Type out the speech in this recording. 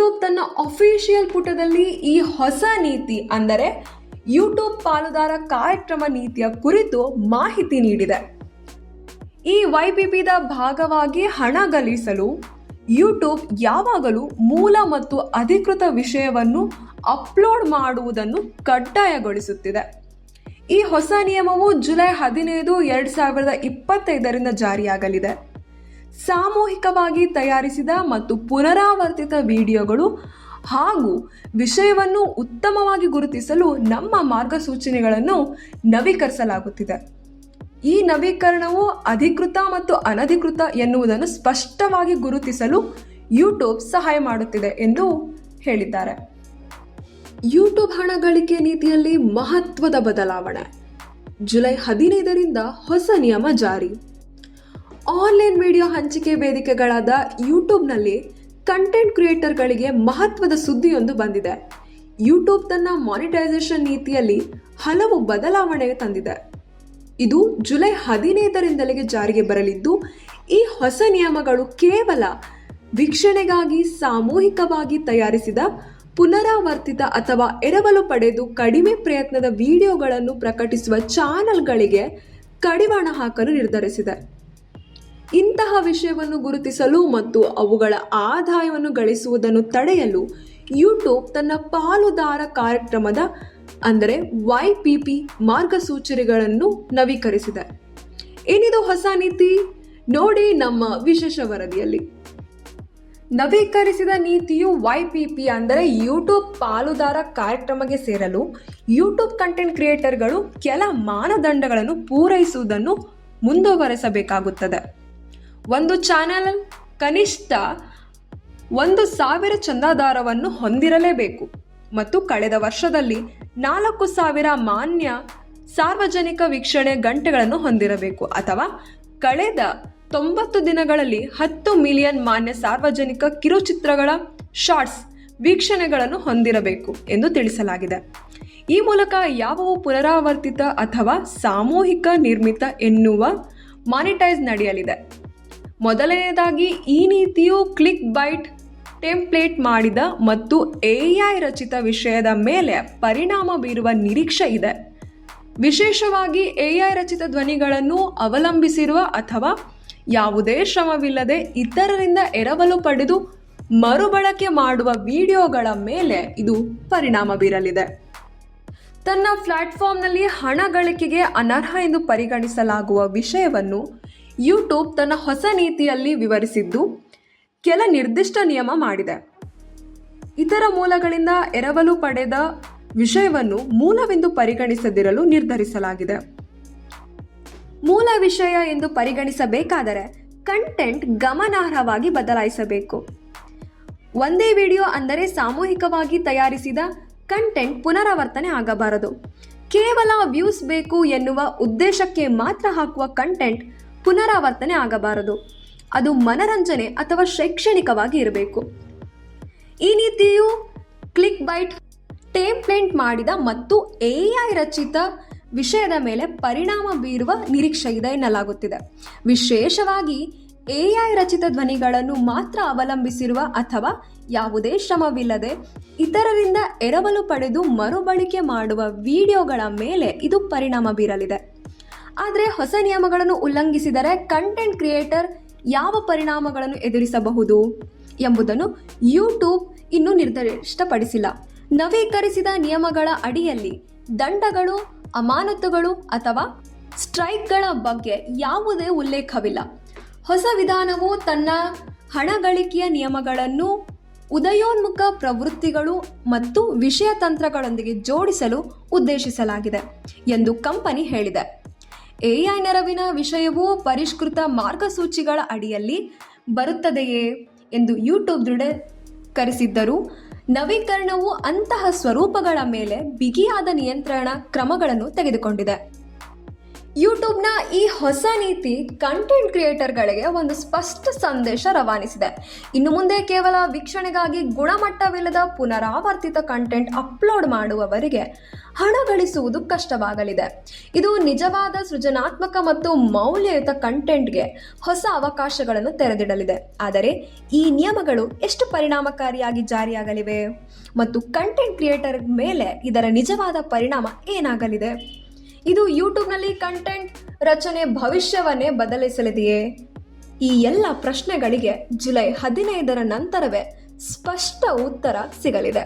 YouTube ತನ್ನ official ಪುಟದಲ್ಲಿ ಈ ಹೊಸ ನೀತಿ ಅಂದರೆ ಯೂಟ್ಯೂಬ್ ಪಾಲುದಾರ ಕಾರ್ಯಕ್ರಮ ನೀತಿಯ ಕುರಿತು ಮಾಹಿತಿ ನೀಡಿದೆ. ಈ YPPದ ಭಾಗವಾಗಿ ಹಣ ಗಳಿಸಲು ಯೂಟ್ಯೂಬ್ ಯಾವಾಗಲೂ ಮೂಲ ಮತ್ತು ಅಧಿಕೃತ ವಿಷಯವನ್ನು ಅಪ್ಲೋಡ್ ಮಾಡುವುದನ್ನು ಕಡ್ಡಾಯಗೊಳಿಸುತ್ತಿದೆ. ಈ ಹೊಸ ನಿಯಮವು ಜುಲೈ 15, 2025 ಜಾರಿಯಾಗಲಿದೆ. ಸಾಮೂಹಿಕವಾಗಿ ತಯಾರಿಸಿದ ಮತ್ತು ಪುನರಾವರ್ತಿತ ವಿಡಿಯೋಗಳು ಹಾಗೂ ವಿಷಯವನ್ನು ಉತ್ತಮವಾಗಿ ಗುರುತಿಸಲು ನಮ್ಮ ಮಾರ್ಗಸೂಚನೆಗಳನ್ನು ನವೀಕರಿಸಲಾಗುತ್ತಿದೆ. ಈ ನವೀಕರಣವು ಅಧಿಕೃತ ಮತ್ತು ಅನಧಿಕೃತ ಎನ್ನುವುದನ್ನು ಸ್ಪಷ್ಟವಾಗಿ ಗುರುತಿಸಲು ಯೂಟ್ಯೂಬ್ ಸಹಾಯ ಮಾಡುತ್ತಿದೆ ಎಂದು ಹೇಳಿದ್ದಾರೆ. ಯೂಟ್ಯೂಬ್ ಹಣ ಗಳಿಕೆ ನೀತಿಯಲ್ಲಿ ಮಹತ್ವದ ಬದಲಾವಣೆ. ಜುಲೈ 15 ಹೊಸ ನಿಯಮ ಜಾರಿ. ಆನ್ಲೈನ್ ವಿಡಿಯೋ ಹಂಚಿಕೆ ವೇದಿಕೆಗಳಾದ ಯೂಟ್ಯೂಬ್ನಲ್ಲಿ ಕಂಟೆಂಟ್ ಕ್ರಿಯೇಟರ್ಗಳಿಗೆ ಮಹತ್ವದ ಸುದ್ದಿಯೊಂದು ಬಂದಿದೆ. ಯೂಟ್ಯೂಬ್ ತನ್ನ ಮಾನಿಟೈಸೇಷನ್ ನೀತಿಯಲ್ಲಿ ಹಲವು ಬದಲಾವಣೆ ತಂದಿದೆ. ಇದು ಜುಲೈ 15 ಜಾರಿಗೆ ಬರಲಿದ್ದು, ಈ ಹೊಸ ನಿಯಮಗಳು ಕೇವಲ ವೀಕ್ಷಣೆಗಾಗಿ ಸಾಮೂಹಿಕವಾಗಿ ತಯಾರಿಸಿದ ಪುನರಾವರ್ತಿತ ಅಥವಾ ಎರವಲು ಪಡೆದು ಕಡಿಮೆ ಪ್ರಯತ್ನದ ವಿಡಿಯೋಗಳನ್ನು ಪ್ರಕಟಿಸುವ ಚಾನೆಲ್ಗಳಿಗೆ ಕಡಿವಾಣ ಹಾಕಲು ನಿರ್ಧರಿಸಿದೆ. ಇಂತಹ ವಿಷಯವನ್ನು ಗುರುತಿಸಲು ಮತ್ತು ಅವುಗಳ ಆದಾಯವನ್ನು ಗಳಿಸುವುದನ್ನು ತಡೆಯಲು ಯೂಟ್ಯೂಬ್ ತನ್ನ ಪಾಲುದಾರ ಕಾರ್ಯಕ್ರಮದ ಅಂದರೆ YPP ಮಾರ್ಗಸೂಚಿಗಳನ್ನು ನವೀಕರಿಸಿದೆ. ಏನಿದು ಹೊಸ ನೀತಿ? ನೋಡಿ ನಮ್ಮ ವಿಶೇಷ ವರದಿಯಲ್ಲಿ. ನವೀಕರಿಸಿದ ನೀತಿಯು YPP ಅಂದರೆ ಯೂಟ್ಯೂಬ್ ಪಾಲುದಾರ ಕಾರ್ಯಕ್ರಮಕ್ಕೆ ಸೇರಲು ಯೂಟ್ಯೂಬ್ ಕಂಟೆಂಟ್ ಕ್ರಿಯೇಟರ್ಗಳು ಕೆಲ ಮಾನದಂಡಗಳನ್ನು ಪೂರೈಸುವುದನ್ನು ಮುಂದುವರೆಸಬೇಕಾಗುತ್ತದೆ. ಒಂದು ಚಾನೆಲ್ ಕನಿಷ್ಠ 1,000 ಚಂದಾದಾರವನ್ನು ಹೊಂದಿರಲೇಬೇಕು ಮತ್ತು ಕಳೆದ ವರ್ಷದಲ್ಲಿ 4,000 ಮಾನ್ಯ ಸಾರ್ವಜನಿಕ ವೀಕ್ಷಣೆ ಗಂಟೆಗಳನ್ನು ಹೊಂದಿರಬೇಕು ಅಥವಾ ಕಳೆದ 90 ದಿನಗಳಲ್ಲಿ 10 ಮಿಲಿಯನ್ ಮಾನ್ಯ ಸಾರ್ವಜನಿಕ ಕಿರುಚಿತ್ರಗಳ ಶಾರ್ಟ್ಸ್ ವೀಕ್ಷಣೆಗಳನ್ನು ಹೊಂದಿರಬೇಕು ಎಂದು ತಿಳಿಸಲಾಗಿದೆ. ಈ ಮೂಲಕ ಯಾವುವು ಪುನರಾವರ್ತಿತ ಅಥವಾ ಸಾಮೂಹಿಕ ನಿರ್ಮಿತ ಎನ್ನುವ ಮಾನಿಟೈಸ್ ನಡೆಯಲಿದೆ. ಮೊದಲನೆಯದಾಗಿ ಈ ನೀತಿಯು ಕ್ಲಿಕ್ ಬೈಟ್ ಟೆಂಪ್ಲೇಟ್ ಮಾಡಿದ ಮತ್ತು AI ರಚಿತ ವಿಷಯದ ಮೇಲೆ ಪರಿಣಾಮ ಬೀರುವ ನಿರೀಕ್ಷೆ ಇದೆ. ವಿಶೇಷವಾಗಿ AI ರಚಿತ ಧ್ವನಿಗಳನ್ನು ಅವಲಂಬಿಸಿರುವ ಅಥವಾ ಯಾವುದೇ ಶ್ರಮವಿಲ್ಲದೆ ಇತರರಿಂದ ಎರವಲು ಪಡೆದು ಮರುಬಳಕೆ ಮಾಡುವ ವಿಡಿಯೋಗಳ ಮೇಲೆ ಇದು ಪರಿಣಾಮ ಬೀರಲಿದೆ. ತನ್ನ ಪ್ಲಾಟ್ಫಾರ್ಮ್ನಲ್ಲಿ ಹಣ ಗಳಿಕೆಗೆ ಅನರ್ಹ ಎಂದು ಪರಿಗಣಿಸಲಾಗುವ ವಿಷಯವನ್ನು ಯೂಟ್ಯೂಬ್ ತನ್ನ ಹೊಸ ನೀತಿಯಲ್ಲಿ ವಿವರಿಸಿದ್ದು ಕೆಲ ನಿರ್ದಿಷ್ಟ ನಿಯಮ ಮಾಡಿದೆ. ಇತರ ಮೂಲಗಳಿಂದ ಎರವಲು ಪಡೆದ ವಿಷಯವನ್ನು ಮೂಲವೆಂದು ಪರಿಗಣಿಸದಿರಲು ನಿರ್ಧರಿಸಲಾಗಿದೆ. ಮೂಲ ವಿಷಯ ಎಂದು ಪರಿಗಣಿಸಬೇಕಾದರೆ ಕಂಟೆಂಟ್ ಗಮನಾರ್ಹವಾಗಿ ಬದಲಾಯಿಸಬೇಕು. ಒಂದೇ ವಿಡಿಯೋ ಅಂದರೆ ಸಾಮೂಹಿಕವಾಗಿ ತಯಾರಿಸಿದ ಕಂಟೆಂಟ್ ಪುನರಾವರ್ತನೆ ಆಗಬಾರದು. ಕೇವಲ ವ್ಯೂಸ್ ಬೇಕು ಎನ್ನುವ ಉದ್ದೇಶಕ್ಕೆ ಮಾತ್ರ ಹಾಕುವ ಕಂಟೆಂಟ್ ಪುನರಾವರ್ತನೆ ಆಗಬಾರದು. ಅದು ಮನರಂಜನೆ ಅಥವಾ ಶೈಕ್ಷಣಿಕವಾಗಿ ಇರಬೇಕು. ಈ ನೀತಿಯು ಕ್ಲಿಕ್ ಬೈಟ್ ಟೆಂಪ್ಲೇಟ್ ಮಾಡಿದ ಮತ್ತು AI ರಚಿತ ವಿಷಯದ ಮೇಲೆ ಪರಿಣಾಮ ಬೀರುವ ನಿರೀಕ್ಷೆ ಇದೆ ಎನ್ನಲಾಗುತ್ತಿದೆ. ವಿಶೇಷವಾಗಿ AI ರಚಿತ ಧ್ವನಿಗಳನ್ನು ಮಾತ್ರ ಅವಲಂಬಿಸಿರುವ ಅಥವಾ ಯಾವುದೇ ಶ್ರಮವಿಲ್ಲದೆ ಇತರರಿಂದ ಎರವಲು ಪಡೆದು ಮರುಬಳಕೆ ಮಾಡುವ ವಿಡಿಯೋಗಳ ಮೇಲೆ ಇದು ಪರಿಣಾಮ ಬೀರಲಿದೆ. ಆದರೆ ಹೊಸ ನಿಯಮಗಳನ್ನು ಉಲ್ಲಂಘಿಸಿದರೆ ಕಂಟೆಂಟ್ ಕ್ರಿಯೇಟರ್ ಯಾವ ಪರಿಣಾಮಗಳನ್ನು ಎದುರಿಸಬಹುದು ಎಂಬುದನ್ನು ಯೂಟ್ಯೂಬ್ ಇನ್ನೂ ನಿರ್ದಿಷ್ಟಪಡಿಸಿಲ್ಲ. ನವೀಕರಿಸಿದ ನಿಯಮಗಳ ಅಡಿಯಲ್ಲಿ ದಂಡಗಳು, ಅಮಾನತುಗಳು ಅಥವಾ ಸ್ಟ್ರೈಕ್ಗಳ ಬಗ್ಗೆ ಯಾವುದೇ ಉಲ್ಲೇಖವಿಲ್ಲ. ಹೊಸ ವಿಧಾನವು ತನ್ನ ಹಣ ಗಳಿಕೆಯ ನಿಯಮಗಳನ್ನು ಉದಯೋನ್ಮುಖ ಪ್ರವೃತ್ತಿಗಳು ಮತ್ತು ವಿಷಯ ತಂತ್ರಗಳೊಂದಿಗೆ ಜೋಡಿಸಲು ಉದ್ದೇಶಿಸಲಾಗಿದೆ ಎಂದು ಕಂಪನಿ ಹೇಳಿದೆ. AI ನೆರವಿನ ವಿಷಯವು ಪರಿಷ್ಕೃತ ಮಾರ್ಗಸೂಚಿಗಳ ಅಡಿಯಲ್ಲಿ ಬರುತ್ತದೆಯೇ ಎಂದು ಯೂಟ್ಯೂಬ್ ದೃಢೀಕರಿಸಿದ್ದರೂ ನವೀಕರಣವು ಅಂತಹ ಸ್ವರೂಪಗಳ ಮೇಲೆ ಬಿಗಿಯಾದ ನಿಯಂತ್ರಣ ಕ್ರಮಗಳನ್ನು ತೆಗೆದುಕೊಂಡಿದೆ. ಯೂಟ್ಯೂಬ್ನ ಈ ಹೊಸ ನೀತಿ ಕಂಟೆಂಟ್ ಕ್ರಿಯೇಟರ್ಗಳಿಗೆ ಒಂದು ಸ್ಪಷ್ಟ ಸಂದೇಶ ರವಾನಿಸಿದೆ. ಇನ್ನು ಮುಂದೆ ಕೇವಲ ವೀಕ್ಷಣೆಗಾಗಿ ಗುಣಮಟ್ಟವಿಲ್ಲದ ಪುನರಾವರ್ತಿತ ಕಂಟೆಂಟ್ ಅಪ್ಲೋಡ್ ಮಾಡುವವರಿಗೆ ಹಣ ಗಳಿಸುವುದು ಕಷ್ಟವಾಗಲಿದೆ. ಇದು ನಿಜವಾದ ಸೃಜನಾತ್ಮಕ ಮತ್ತು ಮೌಲ್ಯಯುತ ಕಂಟೆಂಟ್ಗೆ ಹೊಸ ಅವಕಾಶಗಳನ್ನು ತೆರೆದಿಡಲಿದೆ. ಆದರೆ ಈ ನಿಯಮಗಳು ಎಷ್ಟು ಪರಿಣಾಮಕಾರಿಯಾಗಿ ಜಾರಿಯಾಗಲಿವೆ ಮತ್ತು ಕಂಟೆಂಟ್ ಕ್ರಿಯೇಟರ್ ಮೇಲೆ ಇದರ ನಿಜವಾದ ಪರಿಣಾಮ ಏನಾಗಲಿದೆ? ಇದು ಯೂಟ್ಯೂಬ್ನಲ್ಲಿ ಕಂಟೆಂಟ್ ರಚನೆ ಭವಿಷ್ಯವನ್ನೇ ಬದಲಿಸಲಿದೆಯೇ? ಈ ಎಲ್ಲ ಪ್ರಶ್ನೆಗಳಿಗೆ ಜುಲೈ 15 ನಂತರವೇ ಸ್ಪಷ್ಟ ಉತ್ತರ ಸಿಗಲಿದೆ.